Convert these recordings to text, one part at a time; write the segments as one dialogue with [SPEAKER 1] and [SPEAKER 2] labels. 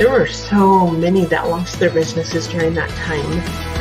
[SPEAKER 1] there were so many that lost their businesses during that time.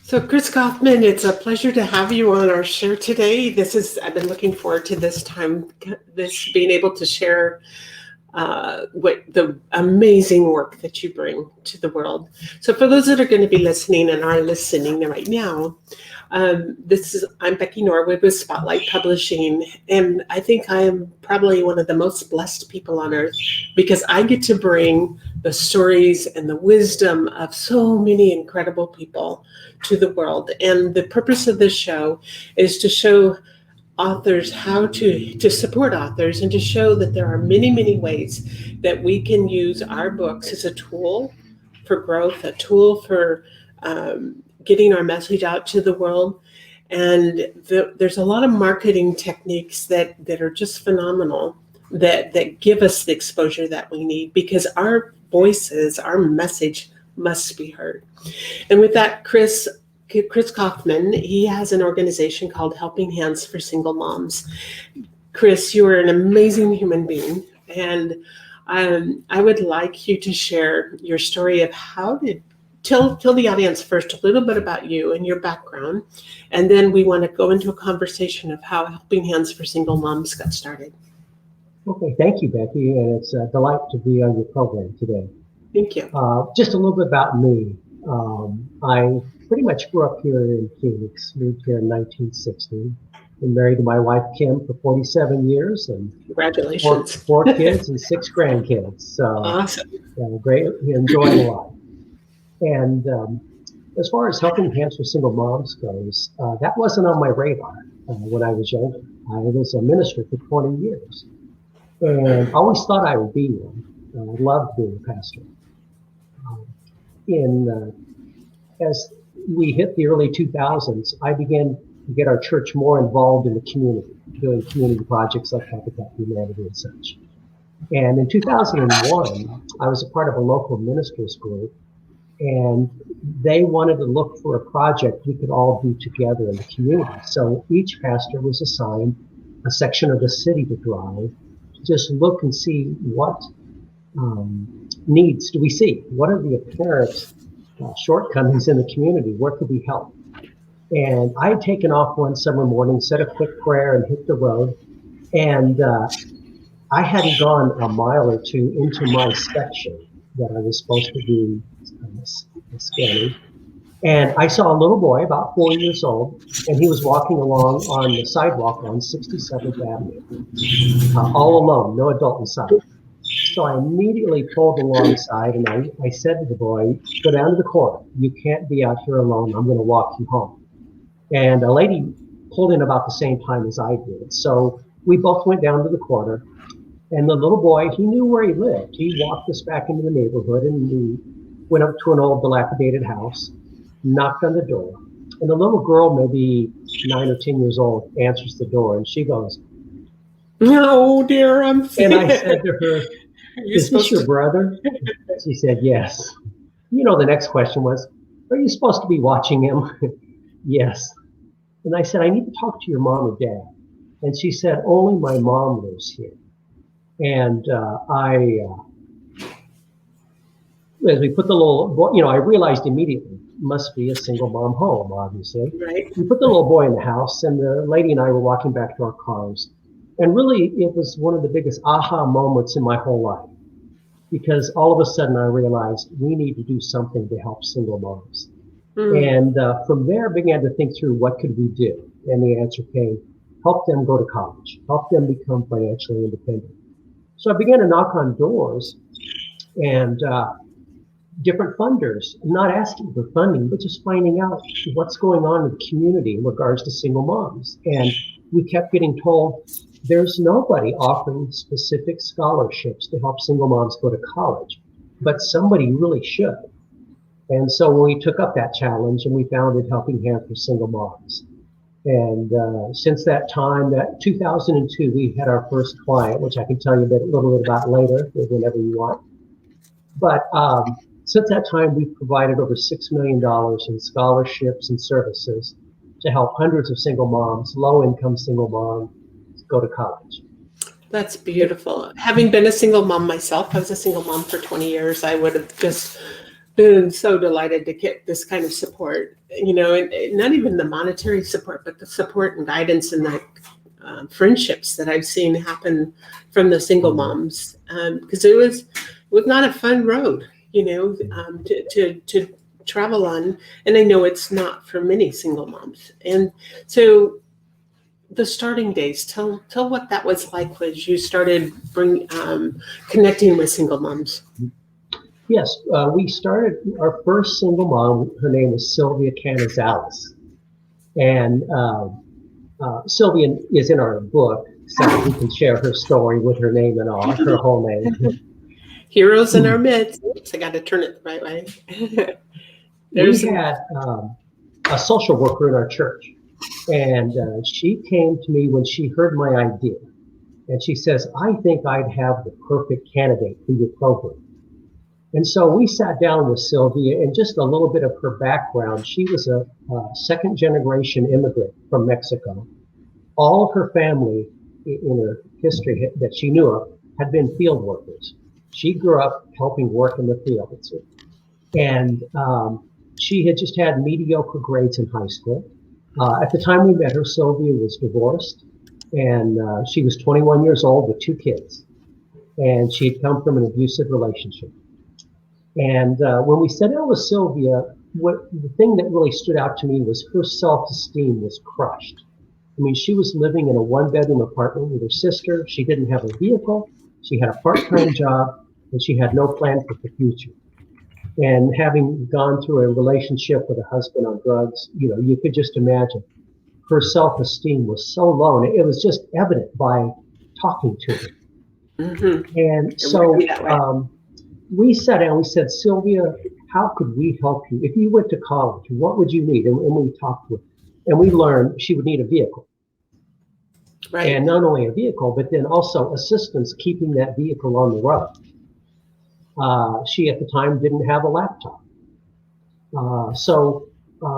[SPEAKER 1] So Chris Coffman, it's a pleasure to have you on our show today. I've been looking forward to this time, being able to share what the amazing work that you bring to the world. So for those that are going to be listening and are listening right now, I'm Becky Norwood with Spotlight Publishing, and I think I am probably one of the most blessed people on earth because I get to bring the stories and the wisdom of so many incredible people to the world. And the purpose of this show is to show authors how to support authors and to show that there are many, many ways that we can use our books as a tool for growth, a tool for getting our message out to the world. And there's a lot of marketing techniques that are just phenomenal that give us the exposure that we need because our voices, our message must be heard. And with that, Chris Coffman, he has an organization called Helping Hands for Single Moms. Chris, you are an amazing human being, and I would like you to share your story of tell the audience first a little bit about you and your background, and then we want to go into a conversation of how Helping Hands for Single Moms got started.
[SPEAKER 2] Okay, thank you, Becky, and it's a delight to be on your program today.
[SPEAKER 1] Thank you.
[SPEAKER 2] Just a little bit about me. I pretty much grew up here in Phoenix, moved here in 1960. Been married to my wife, Kim, for 47 years. And
[SPEAKER 1] congratulations.
[SPEAKER 2] Four kids and 6 grandkids. So
[SPEAKER 1] awesome.
[SPEAKER 2] Great, enjoying a lot. And as far as Helping Hands for Single Moms goes, that wasn't on my radar when I was younger. I was a minister for 20 years and always thought I would be one. I loved being a pastor. As we hit the early 2000s, I began to get our church more involved in the community, doing community projects like Habitat for Humanity and such. And in 2001, I was a part of a local ministers group, and they wanted to look for a project we could all do together in the community. So each pastor was assigned a section of the city to drive, to just look and see what needs do we see? What are the apparent shortcomings in the community? Where could we help? And I had taken off one summer morning, said a quick prayer, and hit the road. And I hadn't gone a mile or two into my section that I was supposed to be scanning. And I saw a little boy, about 4 years old, and he was walking along on the sidewalk on 67th Avenue, all alone, no adult in sight. So I immediately pulled alongside, and I said to the boy, go down to the corner. You can't be out here alone. I'm going to walk you home. And a lady pulled in about the same time as I did. So we both went down to the corner, and the little boy, he knew where he lived. He walked us back into the neighborhood, and we went up to an old dilapidated house, knocked on the door, and the little girl, maybe 9 or 10 years old, answers the door, and she goes,
[SPEAKER 1] "No, dear, I'm sick."
[SPEAKER 2] And I said to her, "Is this your brother?" She said, "Yes." You know, the next question was, "Are you supposed to be watching him?" "Yes." And I said, "I need to talk to your mom or dad." And she said, "Only my mom lives here." And as we put the little, I realized immediately, must be a single mom home, obviously.
[SPEAKER 1] Right.
[SPEAKER 2] We put the little boy in the house, and the lady and I were walking back to our cars. And really, it was one of the biggest aha moments in my whole life, because all of a sudden I realized we need to do something to help single moms. And from there, I began to think through what could we do. And the answer came, help them go to college, help them become financially independent. So I began to knock on doors and different funders, not asking for funding, but just finding out what's going on in the community in regards to single moms. And we kept getting told there's nobody offering specific scholarships to help single moms go to college, but somebody really should. And so we took up that challenge and we founded Helping Hand for Single Moms. And since that time, that 2002, we had our first client, which I can tell you a little bit about later, whenever you want. But since that time, we've provided over $6 million in scholarships and services to help hundreds of single moms, low-income single moms, go to college.
[SPEAKER 1] That's beautiful. Having been a single mom myself, I was a single mom for 20 years. I would have just been so delighted to get this kind of support, and not even the monetary support, but the support and guidance and the friendships that I've seen happen from the single moms, because it was not a fun road, to travel on, and I know it's not for many single moms. And so the starting days, tell what that was like as you started connecting with single moms.
[SPEAKER 2] Yes, we started our first single mom. Her name was Sylvia Canizales, and Sylvia is in our book, so we can share her story with her name and all, her whole name.
[SPEAKER 1] Heroes in our midst. Oops, I got to turn it the right way.
[SPEAKER 2] We had a social worker in our church, and she came to me when she heard my idea, and she says, "I think I'd have the perfect candidate for your program." And so we sat down with Sylvia, and just a little bit of her background. She was a second generation immigrant from Mexico. All of her family in her history that she knew of had been field workers. She grew up helping work in the fields. And she had just had mediocre grades in high school. At the time we met her, Sylvia was divorced, and she was 21 years old with 2 kids. And she had come from an abusive relationship. And when we sat down with Sylvia, the thing that really stood out to me was her self-esteem was crushed. I mean, she was living in a 1-bedroom apartment with her sister. She didn't have a vehicle. She had a part-time job, and she had no plan for the future. And having gone through a relationship with a husband on drugs, you could just imagine her self-esteem was so low, and it was just evident by talking to her. Mm-hmm. And so we sat down, we said, "Sylvia, how could we help you? If you went to college, what would you need?" And we talked with her, and we learned she would need a vehicle. Right. And not only a vehicle, but then also assistance keeping that vehicle on the road. She at the time didn't have a laptop. So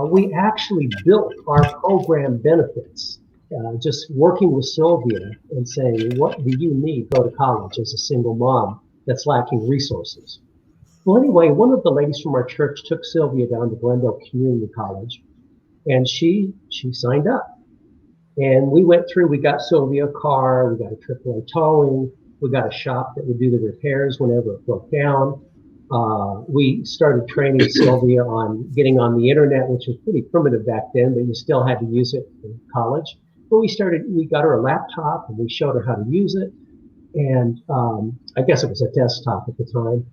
[SPEAKER 2] we actually built our program benefits, just working with Sylvia and saying, "What do you need to go to college as a single mom that's lacking resources?" Well, anyway, one of the ladies from our church took Sylvia down to Glendale Community College, and she signed up. And we went through, we got Sylvia a car, we got a AAA towing, we got a shop that would do the repairs whenever it broke down. We started training Sylvia on getting on the internet, which was pretty primitive back then, but you still had to use it in college. But we got her a laptop and we showed her how to use it. And I guess it was a desktop at the time.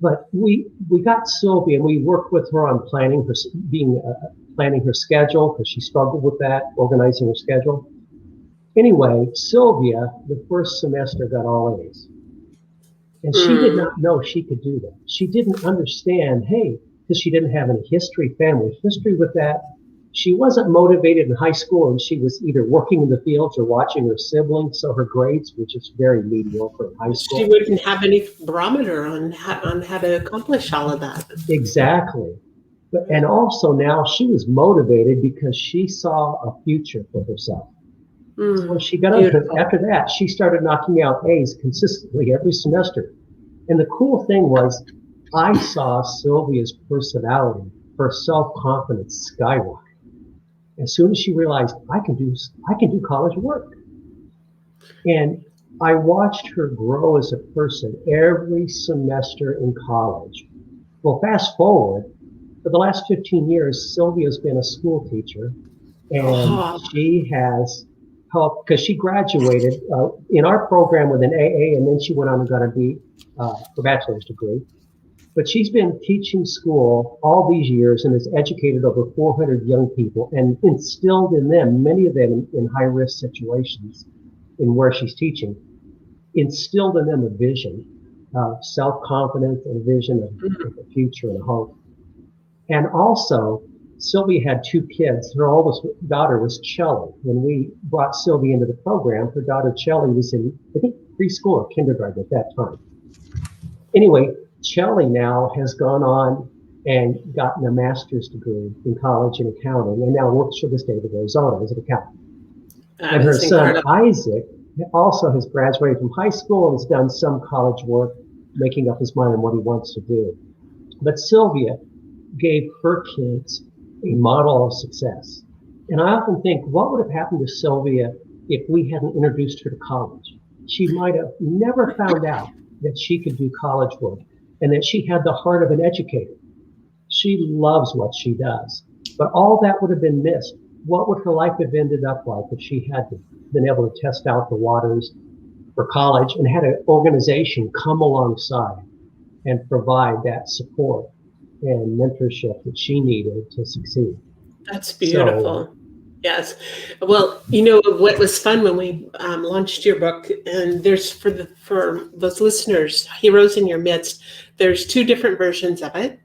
[SPEAKER 2] But we got Sylvia and we worked with her on planning her schedule, because she struggled with that, organizing her schedule. Anyway, Sylvia, the first semester, got all A's. And she did not know she could do that. She didn't understand, because she didn't have any family history with that. She wasn't motivated in high school, and she was either working in the fields or watching her siblings, so her grades were just very mediocre in high school.
[SPEAKER 1] She wouldn't have any barometer on how to accomplish all of that.
[SPEAKER 2] Exactly. And also now she was motivated because she saw a future for herself. So when she got up, after that, she started knocking out A's consistently every semester. And the cool thing was, I saw Sylvia's personality, her self-confidence skyrocket. As soon as she realized, I can do college work. And I watched her grow as a person every semester in college. Well, fast forward, for the last 15 years, Sylvia's been a school teacher, And
[SPEAKER 1] Oh,
[SPEAKER 2] she has helped because she graduated in our program with an AA, and then she went on and got her bachelor's degree. But she's been teaching school all these years and has educated over 400 young people and instilled in them, many of them in high risk situations in where she's teaching, instilled in them a vision of self-confidence and a vision of the future and hope. And also, Sylvia had two kids. Her oldest daughter was Chelly. When we brought Sylvia into the program, her daughter Chelly was in, I think, preschool or kindergarten at that time. Anyway, Chelly now has gone on and gotten a master's degree in college in accounting and now works for the state of Arizona as an accountant.
[SPEAKER 1] that
[SPEAKER 2] And her
[SPEAKER 1] is
[SPEAKER 2] son,
[SPEAKER 1] incredible.
[SPEAKER 2] Isaac, also has graduated from high school and has done some college work, making up his mind on what he wants to do. But Sylvia gave her kids a model of success. And I often think, what would have happened to Sylvia if we hadn't introduced her to college? She might have never found out that she could do college work and that she had the heart of an educator. She loves what she does, but all that would have been missed. What would her life have ended up like if she had been able to test out the waters for college and had an organization come alongside and provide that support and mentorship that she needed to succeed?
[SPEAKER 1] That's
[SPEAKER 2] So,
[SPEAKER 1] beautiful. Yes. Well, you know what was fun when we launched your book, and there's for those listeners, Heroes in Your Midst. There's two different versions of it.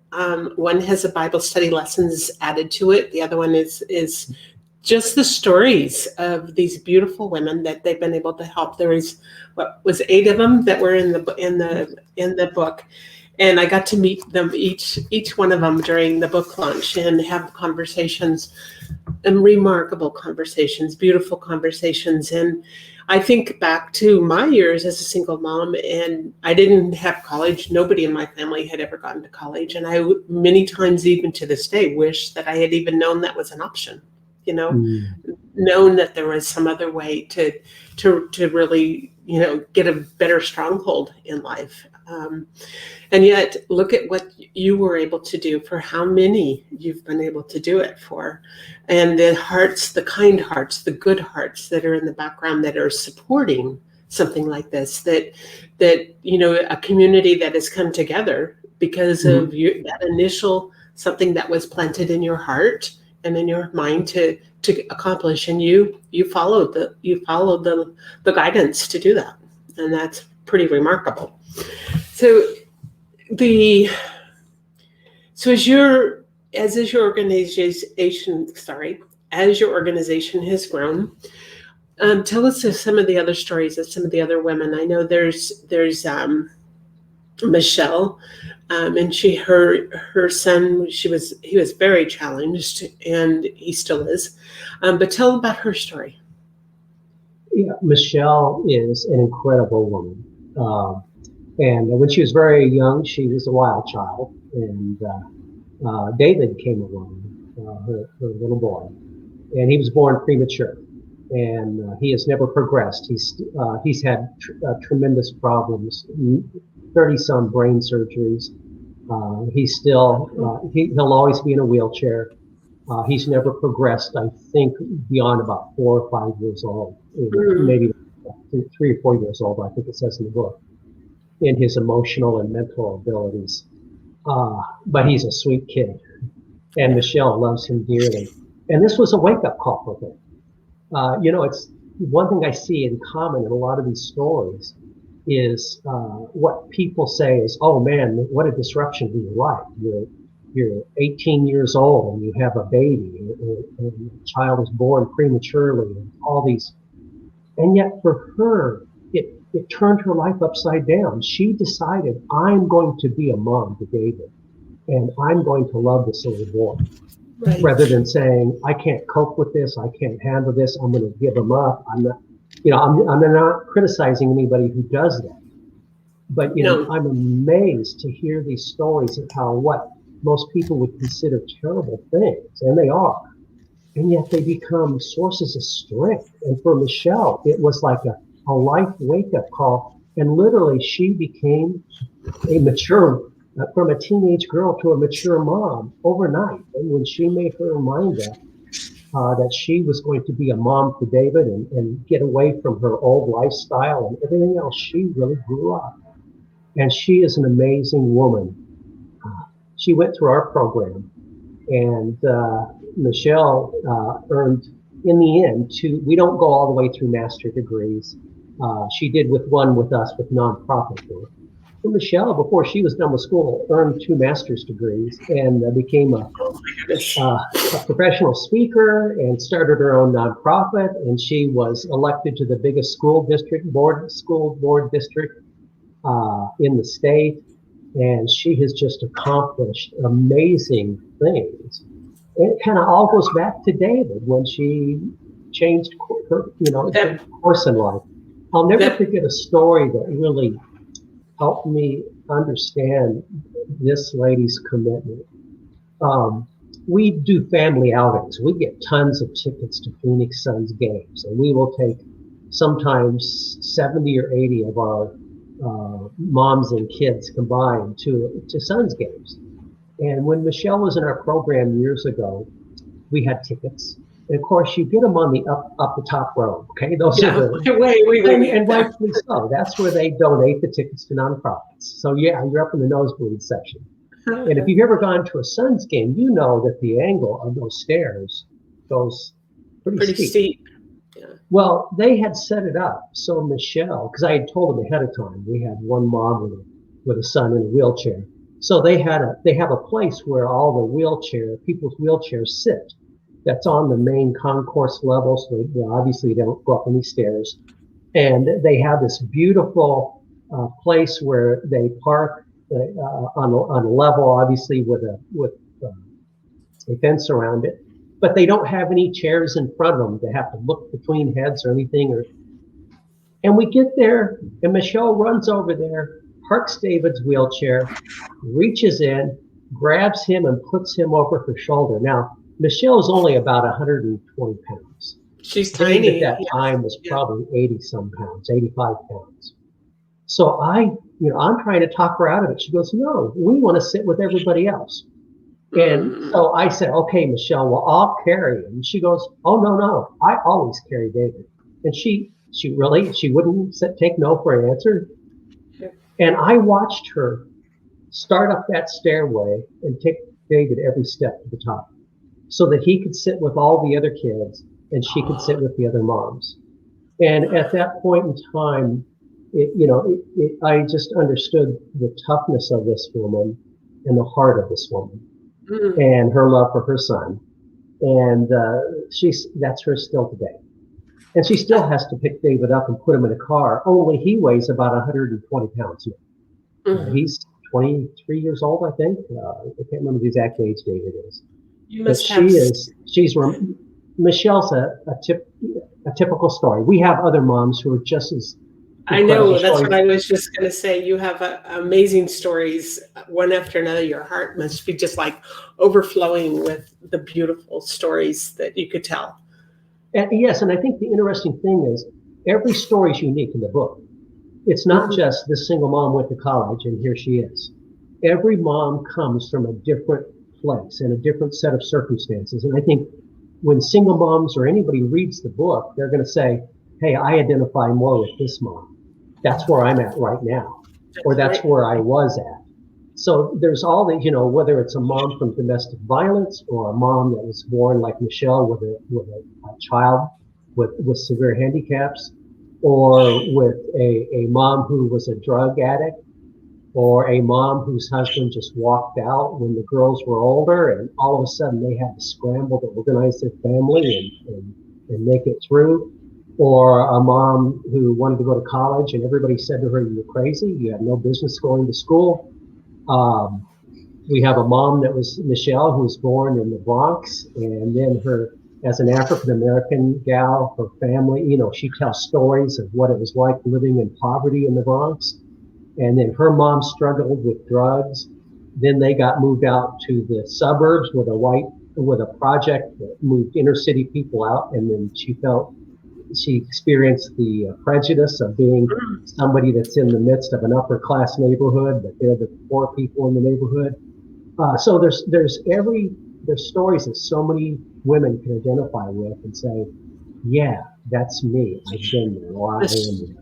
[SPEAKER 1] One has a Bible study lessons added to it. The other one is just the stories of these beautiful women that they've been able to help. There was what was 8 of them that were in the book, and I got to meet them each one of them during the book launch and have conversations, and remarkable conversations, beautiful conversations. And I think back to my years as a single mom, and I didn't have college. Nobody in my family had ever gone to college, and I many times, even to this day, wish that I had even known that was an option. You know,
[SPEAKER 2] mm,
[SPEAKER 1] known that there was some other way to really, get a better stronghold in life. And yet, look at what you were able to do, for how many you've been able to do it for, and the hearts, the kind hearts, the good hearts that are in the background that are supporting something like this. That a community that has come together because
[SPEAKER 2] mm,
[SPEAKER 1] of that initial something that was planted in your heart and in your mind to accomplish, and you followed the guidance to do that, and that's pretty remarkable. So the as your organization, as your organization has grown, tell us of some of the other stories of some of the other women. I know there's Michelle, and her son, he was very challenged, and he still is. But tell about her story.
[SPEAKER 2] yeah, Michelle is an incredible woman. And when she was very young, she was a wild child. And David came along, her little boy, and he was born premature. And he has never progressed. He's had tremendous problems, 30-some brain surgeries. He'll always be in a wheelchair. He's never progressed, I think, beyond about 4 or 5 years old,
[SPEAKER 1] Mm,
[SPEAKER 2] maybe 3 or 4 years old, I think it says in the book, in his emotional and mental abilities. But he's a sweet kid, and
[SPEAKER 1] yeah.
[SPEAKER 2] Michelle loves him dearly. And this was a wake-up call for him. It's one thing I see in common in a lot of these stories is what people say is, "Oh man, what a disruption to your life. You're 18 years old and you have a baby, and the child is born prematurely, and all these." And yet, for her, it turned her life upside down. She decided, "I'm going to be a mom to David, and I'm going to love this little boy."
[SPEAKER 1] Right.
[SPEAKER 2] Rather than saying, "I can't cope with this, I can't handle this, I'm going to give him up." I'm not criticizing anybody who does that, but
[SPEAKER 1] No.
[SPEAKER 2] I'm amazed to hear these stories of how what most people would consider terrible things, and they are, and yet they become sources of strength. And for Michelle, it was like a life wake-up call, and literally she became a mature, from a teenage girl to a mature mom overnight. And when she made her mind up, that she was going to be a mom for David and get away from her old lifestyle and everything else. She really grew up. And she is an amazing woman. She went through our program, and Michelle earned, in the end, we don't go all the way through master degrees. She did one with us with nonprofit work. So Michelle, before she was done with school, earned 2 master's degrees and became a professional speaker and started her own nonprofit. And she was elected to the biggest school board district in the state. And she has just accomplished amazing things. It kind of all goes back to David when she changed her, course in life. I'll never forget a story that really helped me understand this lady's commitment. We do family outings. We get tons of tickets to Phoenix Suns games, and we will take sometimes 70 or 80 of our moms and kids combined to Suns games. And when Michelle was in our program years ago, we had tickets. And of course, you get them on the up the top row. Okay, those are the and rightfully so. That's where they donate the tickets to nonprofits. So yeah, you're up in the nosebleed section. And if you've ever gone to a Suns game, you know that the angle of those stairs goes pretty steep. Yeah. Well, they had set it up so Michelle, because I had told them ahead of time, we had one mom with a son in a wheelchair. So they have a place where all the people's wheelchairs sit. That's on the main concourse level, so they obviously don't go up any stairs. And they have this beautiful place where they park on a level, obviously with a fence around it. But they don't have any chairs in front of them to have to look between heads or anything. And we get there, and Michelle runs over there, parks David's wheelchair, reaches in, grabs him, and puts him over her shoulder. Now, Michelle's only about 120 pounds.
[SPEAKER 1] She's tiny.
[SPEAKER 2] At that time was probably 80-some pounds, 85 pounds. So I'm trying to talk her out of it. She goes, no, we want to sit with everybody else. And so I said, okay, Michelle, well, I'll carry him. And she goes, oh, no, I always carry David. And she wouldn't take no for an answer. And I watched her start up that stairway and take David every step to the top so that he could sit with all the other kids and she could sit with the other moms. And at that point in time, I just understood the toughness of this woman and the heart of this woman and her love for her son. And that's her still today. And she still has to pick David up and put him in a car, only he weighs about 120 pounds now. He's 23 years old, I think. I can't remember the exact age David is. Michelle's a typical story. We have other moms who are just as
[SPEAKER 1] I know, that's what I was just going to say. You have amazing stories, one after another. Your heart must be just like overflowing with the beautiful stories that you could tell.
[SPEAKER 2] Yes, and I think the interesting thing is every story is unique in the book. It's not just this single mom went to college and here she is. Every mom comes from a different place and a different set of circumstances. And I think when single moms or anybody reads the book, they're going to say, hey, I identify more with this mom. That's where I'm at right now, or that's where I was at. So there's all the, whether it's a mom from domestic violence or a mom that was born like Michelle with a child with severe handicaps, or with a mom who was a drug addict, or a mom whose husband just walked out when the girls were older and all of a sudden they had to scramble to organize their family and make it through. Or a mom who wanted to go to college and everybody said to her, you're crazy, you have no business going to school. We have a mom that was Michelle, who was born in the Bronx, and then as an African-American gal, her family, she tells stories of what it was like living in poverty in the Bronx. And then her mom struggled with drugs. Then they got moved out to the suburbs with a project that moved inner city people out. And then she experienced the prejudice of being somebody that's in the midst of an upper class neighborhood, but they're the poor people in the neighborhood. So there's every there's stories that so many women can identify with and say, yeah, that's me. I've been there, or I am there.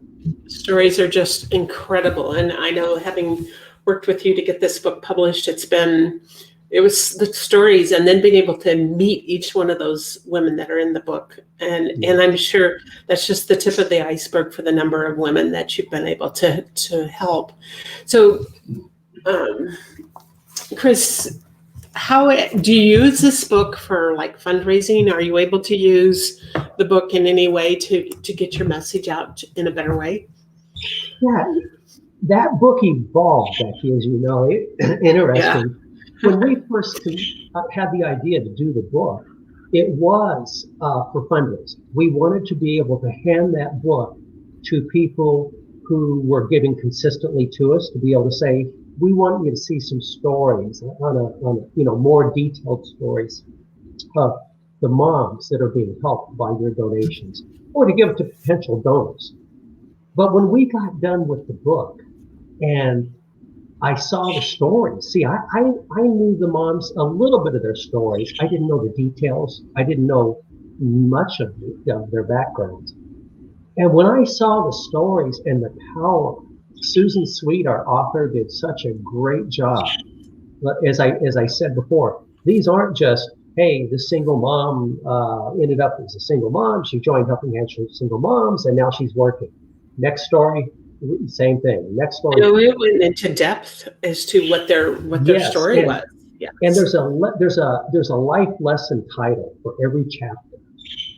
[SPEAKER 1] Stories are just incredible. And I know, having worked with you to get this book published, it was the stories, and then being able to meet each one of those women that are in the book. And I'm sure that's just the tip of the iceberg for the number of women that you've been able to help. So, Chris, how do you use this book for like fundraising? Are you able to use the book in any way to get your message out in a better way?
[SPEAKER 2] Yeah, that book evolved, Becky, as you know. Interesting. When we first had the idea to do the book, it was for fundraising. We wanted to be able to hand that book to people who were giving consistently to us, to be able to say, we want you to see some stories on a more detailed stories of the moms that are being helped by your donations, or to give it to potential donors. But when we got done with the book and I saw the stories, see, I knew the moms, a little bit of their stories. I didn't know the details. I didn't know much of their backgrounds. And when I saw the stories and the power, Susan Sweet, our author, did such a great job. As I said before, these aren't just, hey, this single mom ended up as a single mom. She joined Helping Hands for Single Moms, and now she's working. Next story, same thing. Next story.
[SPEAKER 1] It went into depth as to what their story was. Yeah.
[SPEAKER 2] And there's a life lesson title for every chapter.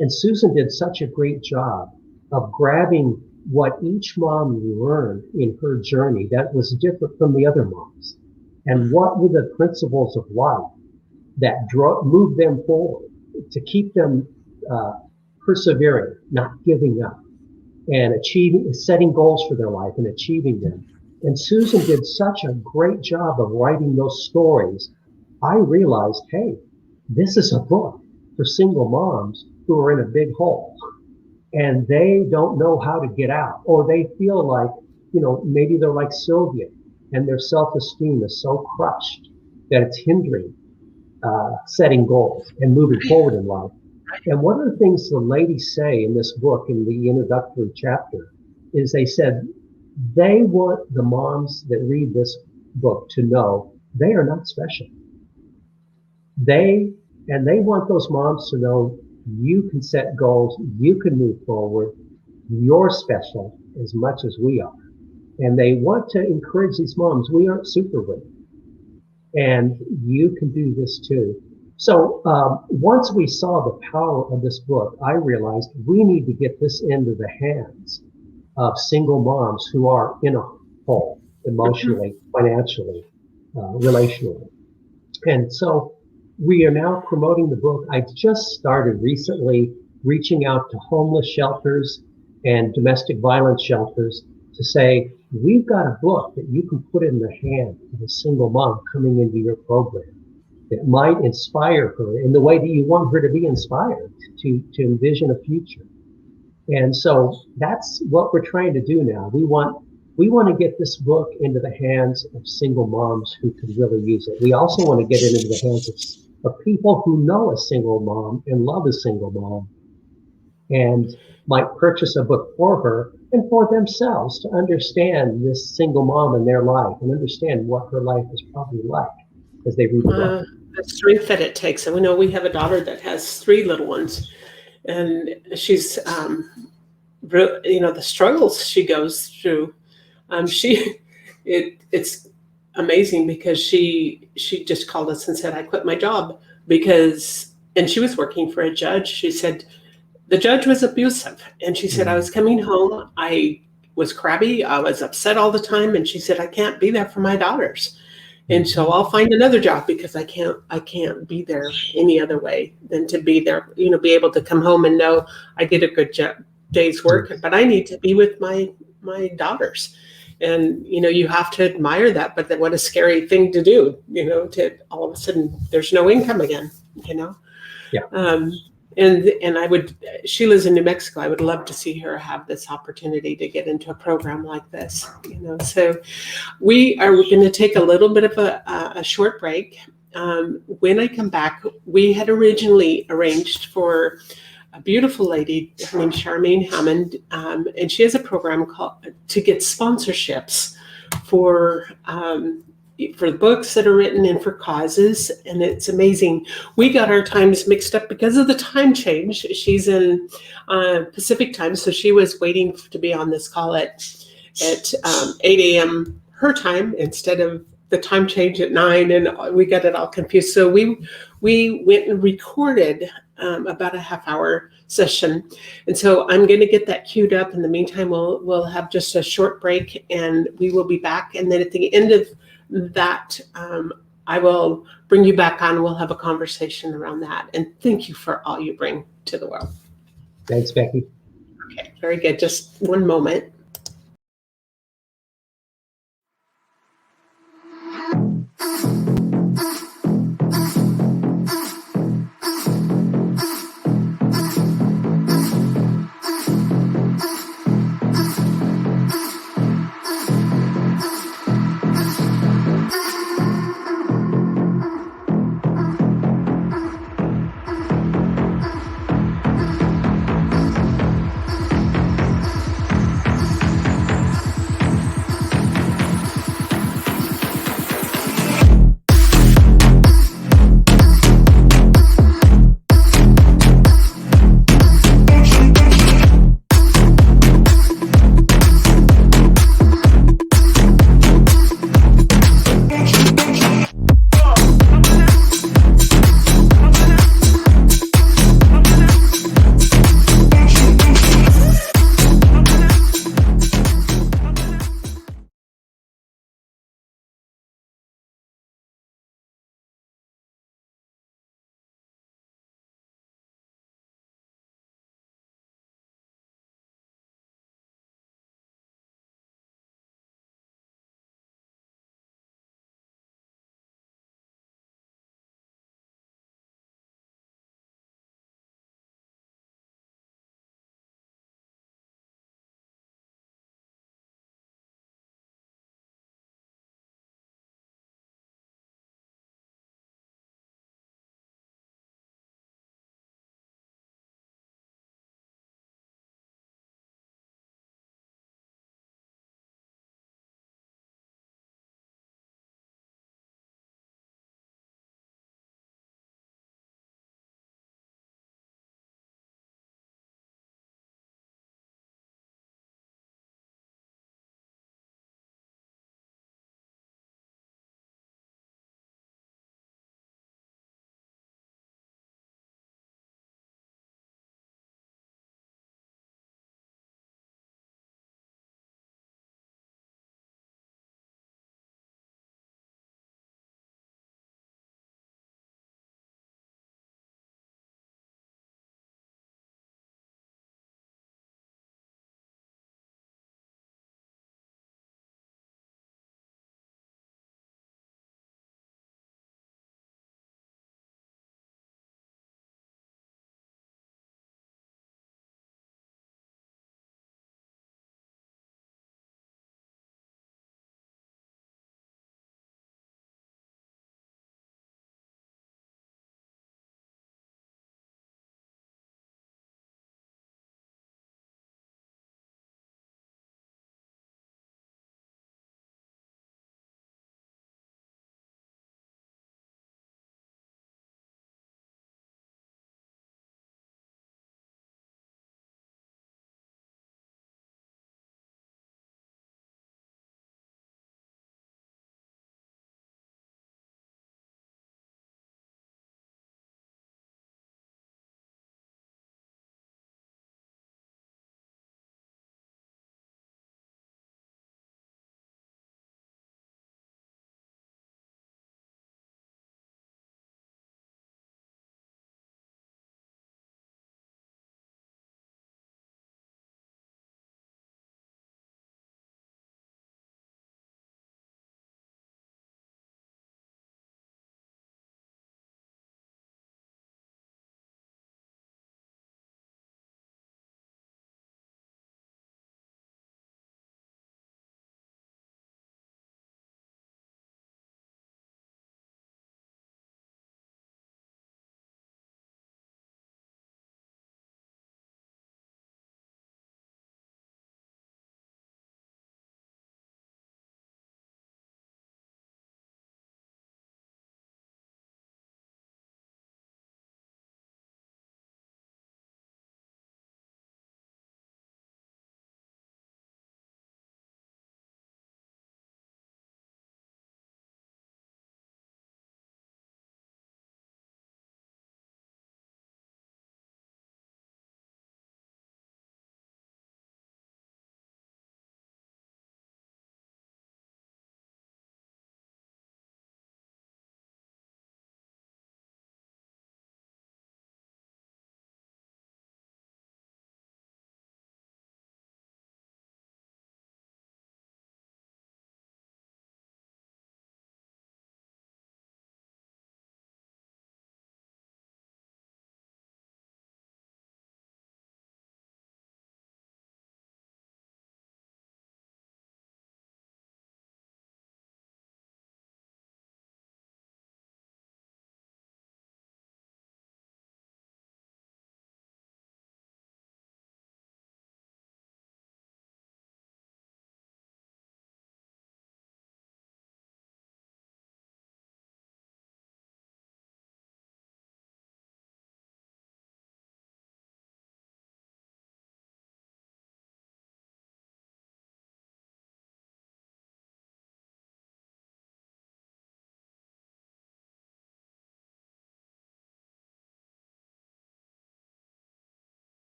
[SPEAKER 2] And Susan did such a great job of grabbing what each mom learned in her journey that was different from the other moms. And what were the principles of life that moved them forward to keep them persevering, not giving up, and setting goals for their life and achieving them. And Susan did such a great job of writing those stories. I realized, hey, this is a book for single moms who are in a big hole and they don't know how to get out, or they feel like, maybe they're like Sylvia and their self-esteem is so crushed that it's hindering setting goals and moving forward in life. And one of the things the ladies say in this book, in the introductory chapter, is they said they want the moms that read this book to know they are not special. They want those moms to know you can set goals, you can move forward, you're special as much as we are. And they want to encourage these moms, we aren't superwomen, and you can do this too. So once we saw the power of this book, I realized we need to get this into the hands of single moms who are in a hole, emotionally, financially, relationally. And so we are now promoting the book. I just started recently reaching out to homeless shelters and domestic violence shelters to say, we've got a book that you can put in the hand of a single mom coming into your program that might inspire her in the way that you want her to be inspired to envision a future. And so that's what we're trying to do now. We want to get this book into the hands of single moms who can really use it. We also want to get it into the hands of people who know a single mom and love a single mom and might purchase a book for her and for themselves to understand this single mom in their life and understand what her life is probably like as they read the book.
[SPEAKER 1] The strength that it takes. And we know we have a daughter that has 3 little ones, and she's, the struggles she goes through. It's amazing because she just called us and said, I quit my job and she was working for a judge. She said the judge was abusive, and she said, I was coming home, I was crabby, I was upset all the time, and she said, I can't be there for my daughters. And so I'll find another job because I can't be there any other way than to be there, be able to come home and know I did a good day's work, but I need to be with my daughters. And, you have to admire that, but what a scary thing to do, to all of a sudden there's no income again,
[SPEAKER 2] Yeah.
[SPEAKER 1] And she lives in New Mexico. I would love to see her have this opportunity to get into a program like this, So we are going to take a little bit of a short break. when I come back, we had originally arranged for a beautiful lady, her name's Charmaine Hammond, and she has a program called to get sponsorships for the books that are written and for causes, and it's amazing. We got our times mixed up because of the time change. She's in Pacific time, so she was waiting to be on this call at 8 a.m. her time instead of the time change at 9, and we got it all confused. So we went and recorded about a half-hour session, and so I'm going to get that queued up. In the meantime, we'll have just a short break, and we will be back. And then at the end of that, I will bring you back on. We'll have a conversation around that. And thank you for all you bring to the world.
[SPEAKER 2] Thanks, Becky.
[SPEAKER 1] Okay, very good. Just one moment.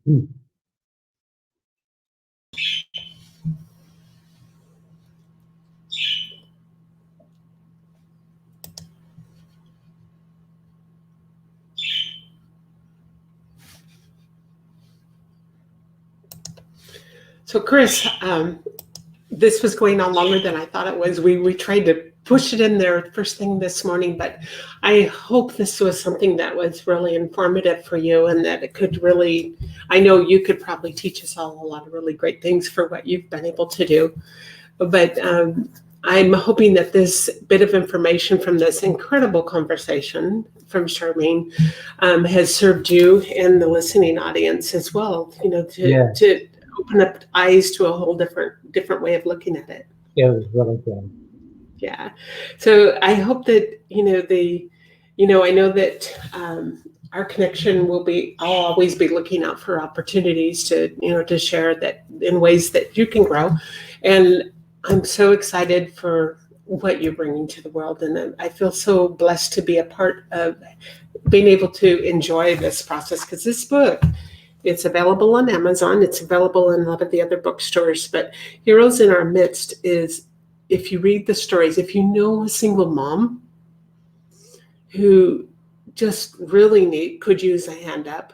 [SPEAKER 2] Hmm.
[SPEAKER 1] So Chris, this was going on longer than I thought it was. We tried to push it in there first thing this morning, but I hope this was something that was really informative for you and that it could really, I know you could probably teach us all a lot of really great things for what you've been able to do. But I'm hoping that this bit of information from this incredible conversation from Charmaine has served you and the listening audience as well, to open up eyes to a whole different way of looking at it.
[SPEAKER 2] It was really good.
[SPEAKER 1] Yeah. So I hope that, I know that our connection I'll always be looking out for opportunities to share that in ways that you can grow. And I'm so excited for what you're bringing to the world. And I feel so blessed to be a part of being able to enjoy this process, because this book, it's available on Amazon. It's available in a lot of the other bookstores. But Heroes in Our Midst is, if you read the stories, if you know a single mom who just really could use a hand up,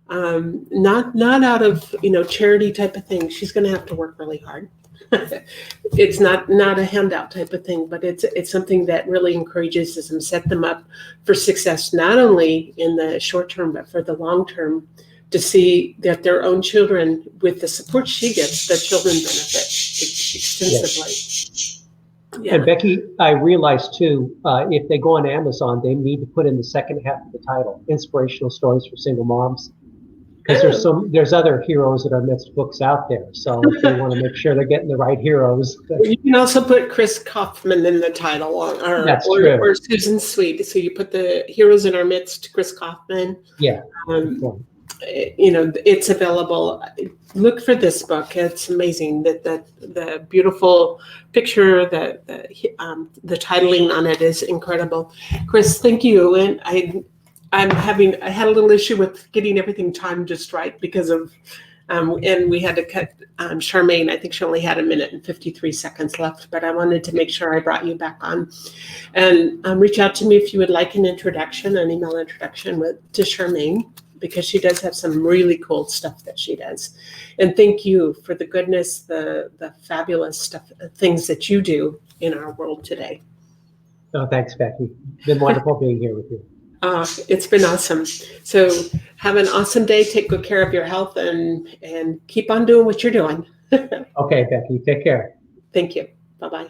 [SPEAKER 1] not out of charity type of thing. She's going to have to work really hard. It's not a handout type of thing, but it's something that really encourages them, set them up for success, not only in the short term but for the long term, to see that their own children, with the support she gets, the children benefit extensively.
[SPEAKER 2] Yes.
[SPEAKER 1] Yeah.
[SPEAKER 2] And Becky, I realized too, if they go on Amazon, they need to put in the second half of the title, Inspirational Stories for Single Moms. Because there's other Heroes in Our Midst books out there. So they want to make sure they're getting the right heroes.
[SPEAKER 1] You can also put Chris Coffman in the title, or Susan Sweet. So you put the Heroes in Our Midst, Chris Coffman.
[SPEAKER 2] Yeah.
[SPEAKER 1] It's available. Look for this book. It's amazing that the beautiful picture, the titling on it is incredible. Chris, thank you. And I had a little issue with getting everything timed just right because of, and we had to cut Charmaine. I think she only had 1 minute and 53 seconds left, but I wanted to make sure I brought you back on. And reach out to me if you would like an email introduction to Charmaine, because she does have some really cool stuff that she does. And thank you for the goodness, the fabulous stuff, things that you do in our world today.
[SPEAKER 2] Oh, thanks, Becky. It's been wonderful being here with you.
[SPEAKER 1] It's been awesome. So have an awesome day. Take good care of your health and keep on doing what you're doing.
[SPEAKER 2] Okay, Becky, take care.
[SPEAKER 1] Thank you. Bye-bye.